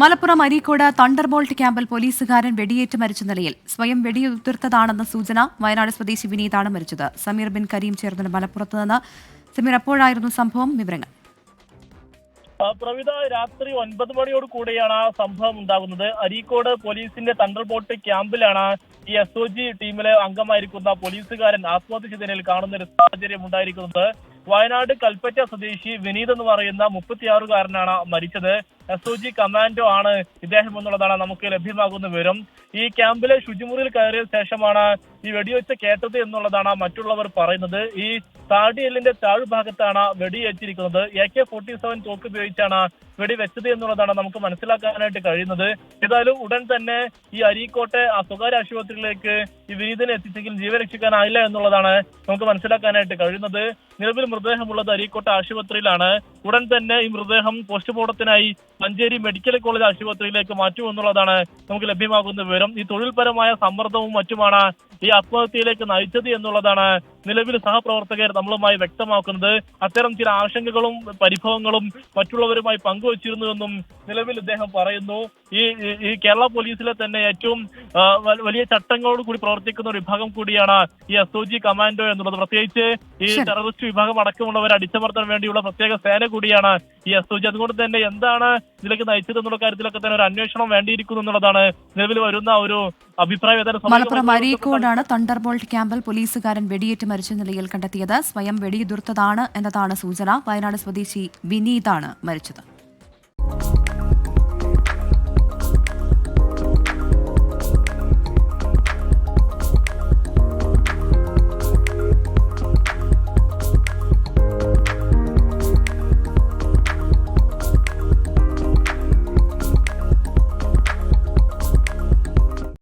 Malappuram Areekode thunderbolt ക്യാമ്പിൽ പോലീസുകാരൻ വെടിയേറ്റ് മരിച്ച നിലയിൽ സ്വയം വെടിയുതിർത്തതാണെന്ന സൂചന. വയനാട് സ്വദേശി വിനീതാണ് മരിച്ചത്. സമീർ ബിൻ കരീം ചേർന്ന് മലപ്പുറത്ത് നിന്ന്. സമീർ, എപ്പോഴായിരുന്നു സംഭവം? വിവരങ്ങൾ. പ്രവിധ രാത്രി 9 മണിയോട് കൂടിയാണ് സംഭവം ഉണ്ടാകുന്നത്. അരീക്കോട് പോലീസിന്റെ തണ്ടർബോൾട്ട് ക്യാമ്പിലാണ് ഈ SOG ടീമിലെ അംഗമായിരിക്കുന്ന പോലീസുകാരൻ ആത്മഹത്യ ചെയ്തതിൽ കാണുന്ന ഒരു സാഹചര്യം ഉണ്ടായിരിക്കുന്നത്. വയനാട് കൽപ്പറ്റ സ്വദേശി വിനീത് എന്ന് പറയുന്ന 36-കാരനാണ് മരിച്ചത്. SOG കമാൻഡോ ആണ് ഇദ്ദേഹം എന്നുള്ളതാണ് നമുക്ക് ലഭ്യമാകുന്ന വിവരം. ഈ ക്യാമ്പിലെ ശുചിമുറിയിൽ കയറിയ ശേഷമാണ് ഈ വെടിവെച്ച് കേട്ടത് എന്നുള്ളതാണ് മറ്റുള്ളവർ പറയുന്നത്. ഈ താടിയെല്ലിന്റെ താഴ്ഭാഗത്താണ് വെടിയേറ്റിരിക്കുന്നത്. AK-47 തോക്ക് ഉപയോഗിച്ചാണ് വെടിവെച്ചത് എന്നുള്ളതാണ് നമുക്ക് മനസ്സിലാക്കാനായിട്ട് കഴിയുന്നത്. ഏതായാലും ഉടൻ തന്നെ ഈ അരീക്കോട്ടെ സ്വകാര്യ ആശുപത്രിയിലേക്ക് ഈ വിനീതിനെ എത്തിച്ചെങ്കിലും ജീവൻ രക്ഷിക്കാനായില്ല എന്നുള്ളതാണ് നമുക്ക് മനസ്സിലാക്കാനായിട്ട് കഴിയുന്നത്. നിലവിൽ മൃതദേഹമുള്ളത് അരീക്കോട്ടെ ആശുപത്രിയിലാണ്. ഉടൻ തന്നെ ഈ മൃതദേഹം പോസ്റ്റ്മോർട്ടത്തിനായി മഞ്ചേരി മെഡിക്കൽ കോളേജ് ആശുപത്രിയിലേക്ക് മാറ്റുമെന്നുള്ളതാണ് നമുക്ക് ലഭ്യമാകുന്ന വിവരം. ഈ തൊഴിൽപരമായ സമ്മർദ്ദവും മറ്റുമാണ് ഈ ആത്മഹത്യയിലേക്ക് നയിച്ചത് എന്നുള്ളതാണ് നിലവിൽ സഹപ്രവർത്തകർ നമ്മളുമായി വ്യക്തമാക്കുന്നത്. അത്തരം ചില ആശങ്കകളും പരിഭവങ്ങളും മറ്റുള്ളവരുമായി പങ്കുവച്ചിരുന്നുവെന്നും നിലവിൽ ഇദ്ദേഹം പറയുന്നു. ഈ കേരള പോലീസിലെ തന്നെ ഏറ്റവും വലിയ ചട്ടങ്ങളോട് കൂടി പ്രവർത്തിക്കുന്ന ഒരു വിഭാഗം കൂടിയാണ് ഈ SOG കമാൻഡോ എന്നുള്ളത്. പ്രത്യേകിച്ച് ഈ ടെററിസ്റ്റ് വിഭാഗം അടക്കമുള്ളവരെ അടിച്ചമർത്താൻ വേണ്ടിയുള്ള പ്രത്യേക സേന കൂടിയാണ് ഈ SOG. അതുകൊണ്ട് തന്നെ എന്താണ് ഇതിലേക്ക് നയിച്ചത് എന്നുള്ള കാര്യത്തിലൊക്കെ തന്നെ ഒരു അന്വേഷണം വേണ്ടിയിരിക്കുന്നു എന്നുള്ളതാണ് നിലവിൽ വരുന്ന ഒരു അഭിപ്രായം. മലപ്പുറം അരീക്കോടാണ് തണ്ടർബോൾട്ട് ക്യാമ്പിൽ പോലീസുകാരൻ വെടിയേറ്റ് മരിച്ച നിലയിൽ കണ്ടെത്തിയത്. സ്വയം വെടിയുതിർത്തതാണ് എന്നതാണ് സൂചന. വയനാട് സ്വദേശി വിനീതാണ് മരിച്ചത്.